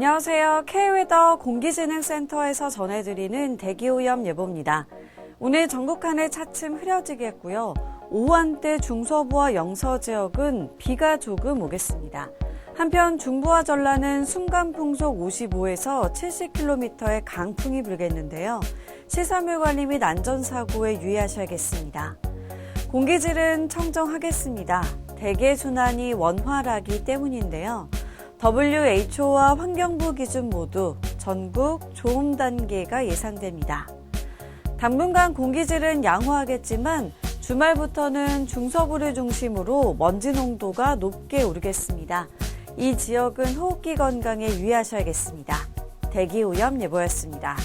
안녕하세요. 케이웨더 공기지능센터에서 전해드리는 대기오염 예보입니다. 오늘 전국 하늘 차츰 흐려지겠고요. 오후 한때 중서부와 영서 지역은 비가 조금 오겠습니다. 한편 중부와 전라는 순간풍속 55에서 70km의 강풍이 불겠는데요. 시설물 관리 및 안전사고에 유의하셔야겠습니다. 공기질은 청정하겠습니다. 대기순환이 원활하기 때문인데요. WHO와 환경부 기준 모두 전국 좋음 단계가 예상됩니다. 당분간 공기질은 양호하겠지만 주말부터는 중서부를 중심으로 먼지농도가 높게 오르겠습니다. 이 지역은 호흡기 건강에 유의하셔야겠습니다. 대기오염 예보였습니다.